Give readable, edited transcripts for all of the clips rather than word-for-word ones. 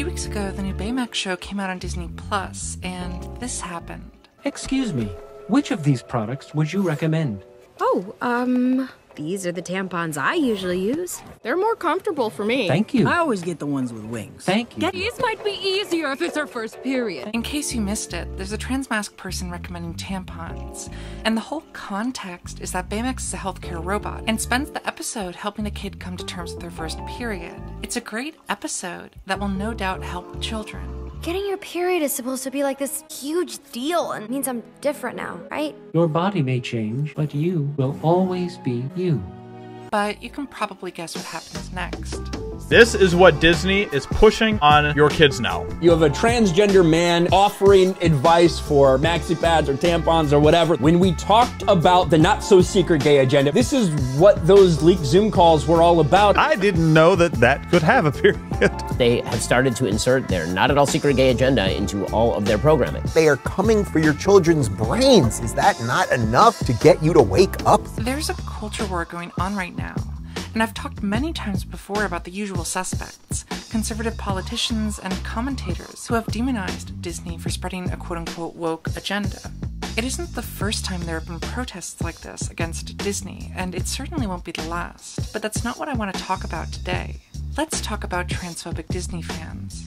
few weeks ago, the new Baymax show came out on Disney Plus, and this happened. Excuse me, which of these products would you recommend? These are the tampons I usually use. They're more comfortable for me. Thank you. I always get the ones with wings. Thank you. These might be easier if it's her first period. In case you missed it, there's a trans mask person recommending tampons. And the whole context is that Baymax is a healthcare robot and spends the episode helping a kid come to terms with their first period. It's a great episode that will no doubt help children. Getting your period is supposed to be like this huge deal and means I'm different now, right? Your body may change, but you will always be you. But you can probably guess what happens next. This is what Disney is pushing on your kids now. You have a transgender man offering advice for maxi pads or tampons or whatever. When we talked about the not-so-secret gay agenda, this is what those leaked Zoom calls were all about. I didn't know that that could have a period. They have started to insert their not-at-all-secret gay agenda into all of their programming. They are coming for your children's brains. Is that not enough to get you to wake up? There's a culture war going on right now. And I've talked many times before about the usual suspects, conservative politicians and commentators who have demonized Disney for spreading a quote-unquote woke agenda. It isn't the first time there have been protests like this against Disney, and it certainly won't be the last. But that's not what I want to talk about today. Let's talk about transphobic Disney fans.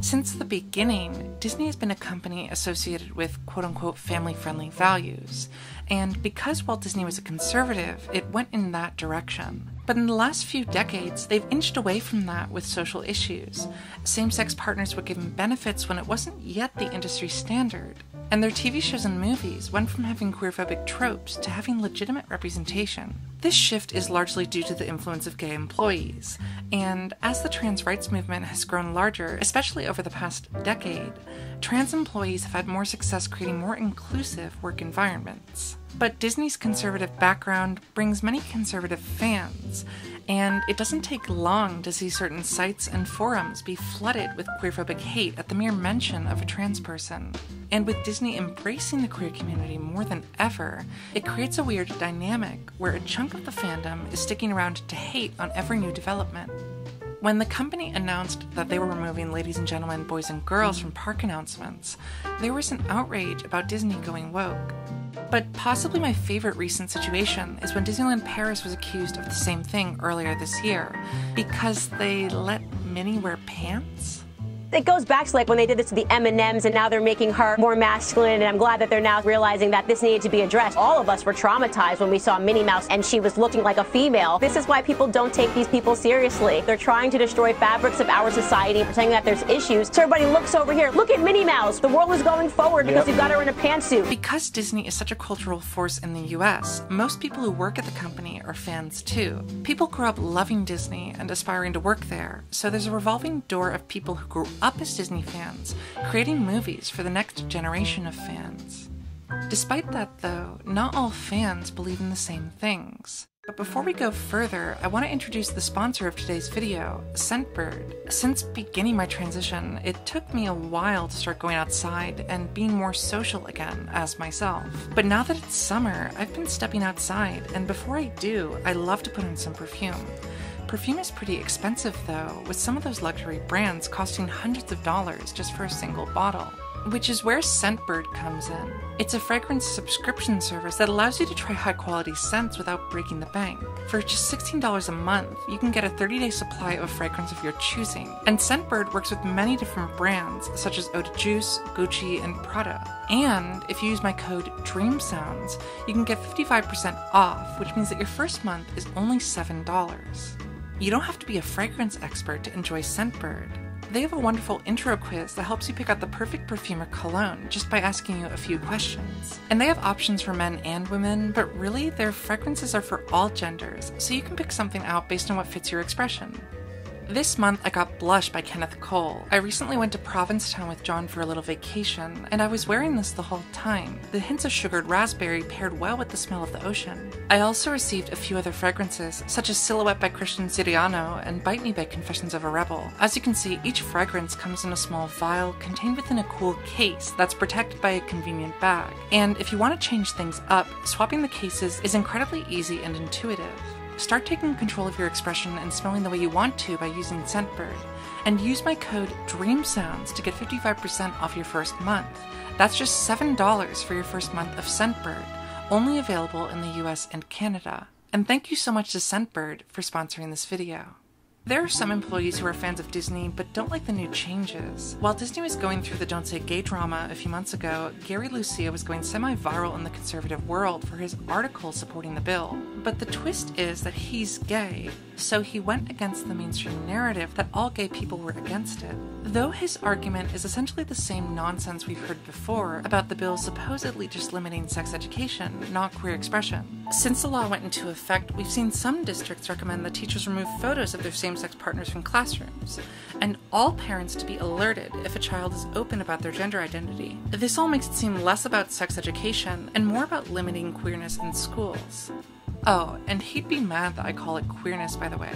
Since the beginning, Disney has been a company associated with quote-unquote family-friendly values, and because Walt Disney was a conservative, it went in that direction. But in the last few decades, they've inched away from that with social issues. Same-sex partners were given benefits when it wasn't yet the industry standard, and their TV shows and movies went from having queerphobic tropes to having legitimate representation. This shift is largely due to the influence of gay employees, and as the trans rights movement has grown larger, especially over the past decade, trans employees have had more success creating more inclusive work environments. But Disney's conservative background brings many conservative fans, and it doesn't take long to see certain sites and forums be flooded with queerphobic hate at the mere mention of a trans person. And with Disney embracing the queer community more than ever, it creates a weird dynamic where a chunk of the fandom is sticking around to hate on every new development. When the company announced that they were removing Ladies and Gentlemen, Boys and Girls from park announcements, there was an outrage about Disney going woke. But possibly my favorite recent situation is when Disneyland Paris was accused of the same thing earlier this year, because they let Minnie wear pants? It goes back to like when they did this to the M&Ms and now they're making her more masculine, and I'm glad that they're now realizing that this needed to be addressed. All of us were traumatized when we saw Minnie Mouse and she was looking like a female. This is why people don't take these people seriously. They're trying to destroy fabrics of our society, pretending that there's issues. So everybody looks over here. Look at Minnie Mouse. The world is going forward because you've got her in a pantsuit. Because Disney is such a cultural force in the US, most people who work at the company are fans too. People grow up loving Disney and aspiring to work there, so there's a revolving door of people who grew up as Disney fans, creating movies for the next generation of fans. Despite that though, not all fans believe in the same things. But before we go further, I want to introduce the sponsor of today's video, Scentbird. Since beginning my transition, it took me a while to start going outside and being more social again as myself. But now that it's summer, I've been stepping outside, and before I do, I love to put on some perfume. Perfume is pretty expensive though, with some of those luxury brands costing hundreds of dollars just for a single bottle. Which is where Scentbird comes in. It's a fragrance subscription service that allows you to try high-quality scents without breaking the bank. For just $16 a month, you can get a 30-day supply of a fragrance of your choosing. And Scentbird works with many different brands, such as Eau de Juice, Gucci, and Prada. And if you use my code Dreamsounds, you can get 55% off, which means that your first month is only $7. You don't have to be a fragrance expert to enjoy Scentbird. They have a wonderful intro quiz that helps you pick out the perfect perfume or cologne just by asking you a few questions. And they have options for men and women, but really their fragrances are for all genders, so you can pick something out based on what fits your expression. This month, I got Blush by Kenneth Cole. I recently went to Provincetown with John for a little vacation, and I was wearing this the whole time. The hints of sugared raspberry paired well with the smell of the ocean. I also received a few other fragrances, such as Silhouette by Christian Siriano and Bite Me by Confessions of a Rebel. As you can see, each fragrance comes in a small vial contained within a cool case that's protected by a convenient bag. And if you want to change things up, swapping the cases is incredibly easy and intuitive. Start taking control of your expression and smelling the way you want to by using Scentbird. And use my code DREAMSOUNDS to get 55% off your first month. That's just $7 for your first month of Scentbird, only available in the US and Canada. And thank you so much to Scentbird for sponsoring this video. There are some employees who are fans of Disney but don't like the new changes. While Disney was going through the Don't Say Gay drama a few months ago, Gary Lucia was going semi-viral in the conservative world for his article supporting the bill. But the twist is that he's gay, so he went against the mainstream narrative that all gay people were against it. Though his argument is essentially the same nonsense we've heard before about the bill supposedly just limiting sex education, not queer expression. Since the law went into effect, we've seen some districts recommend that teachers remove photos of their same-sex partners from classrooms, and all parents to be alerted if a child is open about their gender identity. This all makes it seem less about sex education and more about limiting queerness in schools. Oh, and he'd be mad that I call it queerness, by the way.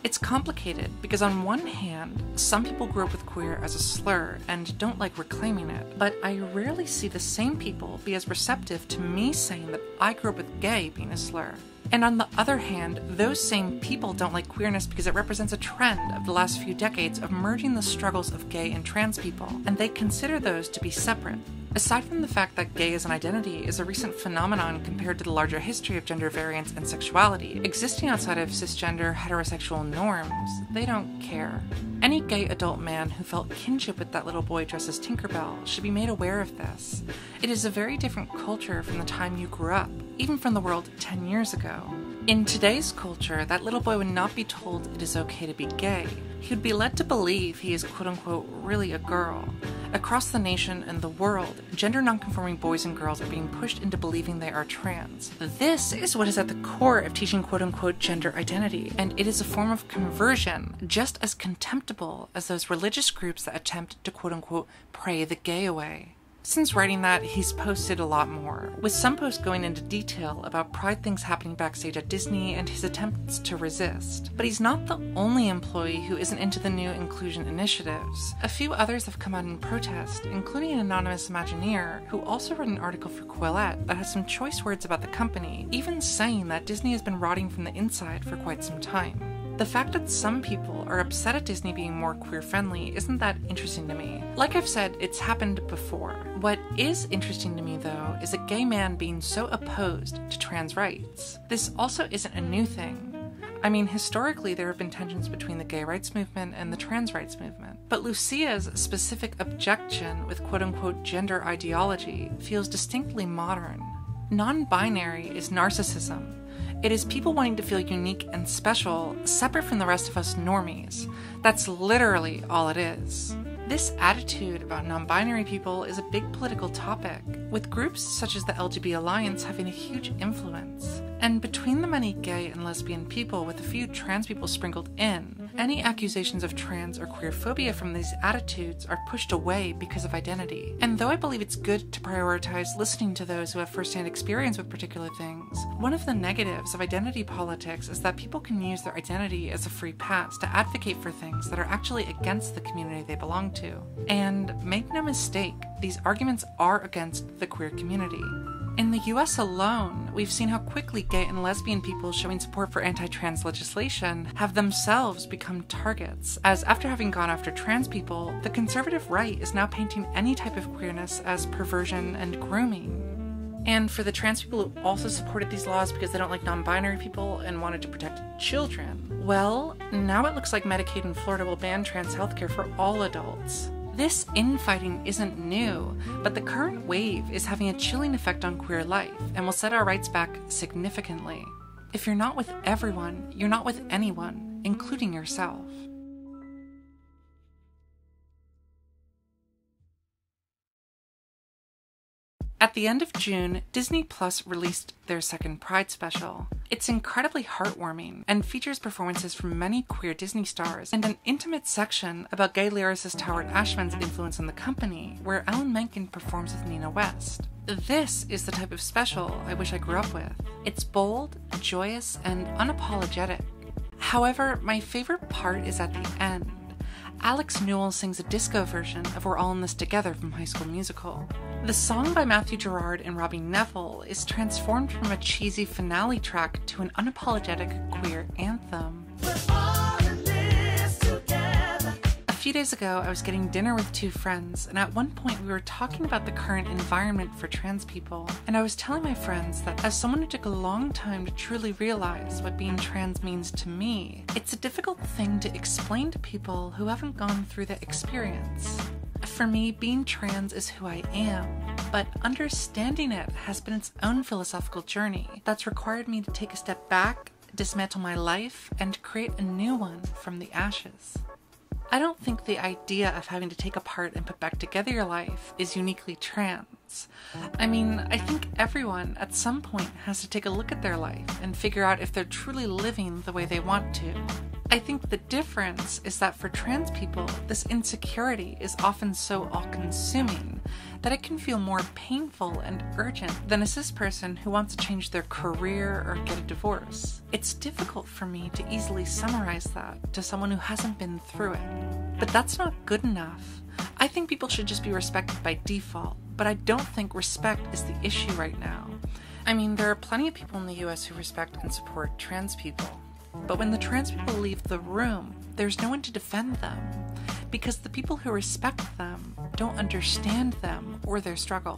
It's complicated because on one hand, some people grew up with queer as a slur and don't like reclaiming it, but I rarely see the same people be as receptive to me saying that I grew up with gay being a slur. And on the other hand, those same people don't like queerness because it represents a trend of the last few decades of merging the struggles of gay and trans people, and they consider those to be separate. Aside from the fact that gay as an identity is a recent phenomenon compared to the larger history of gender variance and sexuality, existing outside of cisgender heterosexual norms, they don't care. Any gay adult man who felt kinship with that little boy dressed as Tinkerbell should be made aware of this. It is a very different culture from the time you grew up, even from the world 10 years ago. In today's culture, that little boy would not be told it is okay to be gay. He would be led to believe he is quote-unquote really a girl. Across the nation and the world, gender nonconforming boys and girls are being pushed into believing they are trans. This is what is at the core of teaching quote-unquote gender identity, and it is a form of conversion just as contemptible as those religious groups that attempt to quote-unquote pray the gay away. Since writing that, he's posted a lot more, with some posts going into detail about pride things happening backstage at Disney and his attempts to resist. But he's not the only employee who isn't into the new inclusion initiatives. A few others have come out in protest, including an anonymous Imagineer, who also wrote an article for Quillette that has some choice words about the company, even saying that Disney has been rotting from the inside for quite some time. The fact that some people are upset at Disney being more queer-friendly isn't that interesting to me. Like I've said, it's happened before. What is interesting to me, though, is a gay man being so opposed to trans rights. This also isn't a new thing. I mean, historically, there have been tensions between the gay rights movement and the trans rights movement. But Lucia's specific objection with quote-unquote gender ideology feels distinctly modern. Non-binary is narcissism. It is people wanting to feel unique and special, separate from the rest of us normies. That's literally all it is. This attitude about non-binary people is a big political topic, with groups such as the LGBT Alliance having a huge influence. And between the many gay and lesbian people with a few trans people sprinkled in, any accusations of trans or queer phobia from these attitudes are pushed away because of identity. And though I believe it's good to prioritize listening to those who have firsthand experience with particular things, one of the negatives of identity politics is that people can use their identity as a free pass to advocate for things that are actually against the community they belong to. And make no mistake, these arguments are against the queer community. In the US alone, we've seen how quickly gay and lesbian people showing support for anti-trans legislation have themselves become targets, as after having gone after trans people, the conservative right is now painting any type of queerness as perversion and grooming. And for the trans people who also supported these laws because they don't like non-binary people and wanted to protect children, well, now it looks like Medicaid in Florida will ban trans healthcare for all adults. This infighting isn't new, but the current wave is having a chilling effect on queer life and will set our rights back significantly. If you're not with everyone, you're not with anyone, including yourself. At the end of June, Disney Plus released their second Pride special. It's incredibly heartwarming and features performances from many queer Disney stars and an intimate section about gay lyricist Howard Ashman's influence on the company, where Alan Menken performs with Nina West. This is the type of special I wish I grew up with. It's bold, joyous, and unapologetic. However, my favorite part is at the end. Alex Newell sings a disco version of We're All in This Together from High School Musical. The song by Matthew Gerrard and Robbie Nevil is transformed from a cheesy finale track to an unapologetic queer anthem. A few days ago, I was getting dinner with two friends, and at one point we were talking about the current environment for trans people, and I was telling my friends that as someone who took a long time to truly realize what being trans means to me, it's a difficult thing to explain to people who haven't gone through the experience. For me, being trans is who I am, but understanding it has been its own philosophical journey that's required me to take a step back, dismantle my life, and create a new one from the ashes. I don't think the idea of having to take apart and put back together your life is uniquely trans. I mean, I think everyone at some point has to take a look at their life and figure out if they're truly living the way they want to. I think the difference is that for trans people, this insecurity is often so all-consuming that it can feel more painful and urgent than a cis person who wants to change their career or get a divorce. It's difficult for me to easily summarize that to someone who hasn't been through it. But that's not good enough. I think people should just be respected by default, but I don't think respect is the issue right now. I mean, there are plenty of people in the US who respect and support trans people. But when the trans people leave the room, there's no one to defend them, because the people who respect them don't understand them or their struggle.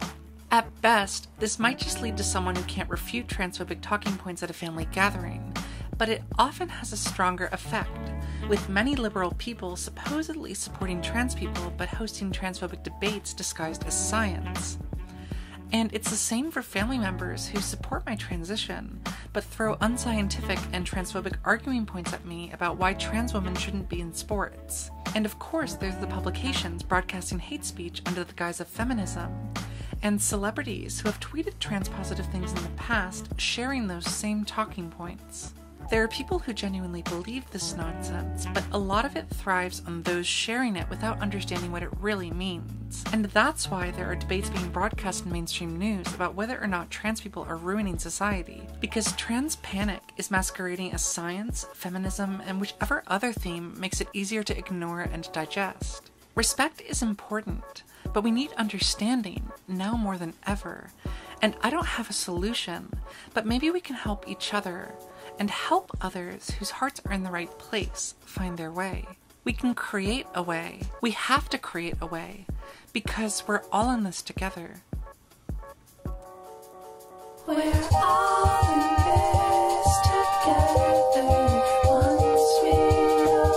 At best, this might just lead to someone who can't refute transphobic talking points at a family gathering, but it often has a stronger effect, with many liberal people supposedly supporting trans people but hosting transphobic debates disguised as science. And it's the same for family members who support my transition, but throw unscientific and transphobic arguing points at me about why trans women shouldn't be in sports. And of course, there's the publications broadcasting hate speech under the guise of feminism, and celebrities who have tweeted trans-positive things in the past sharing those same talking points. There are people who genuinely believe this nonsense, but a lot of it thrives on those sharing it without understanding what it really means. And that's why there are debates being broadcast in mainstream news about whether or not trans people are ruining society, because trans panic is masquerading as science, feminism, and whichever other theme makes it easier to ignore and digest. Respect is important, but we need understanding, now more than ever. And I don't have a solution, but maybe we can help each other, and help others whose hearts are in the right place find their way. We can create a way. We have to create a way, because we're all in this together. We're all in this together. Once we know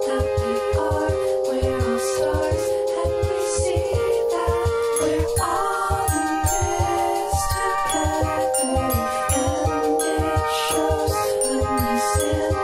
that we are, we're all stars, and we see that we're all in this together. And it shows when we stand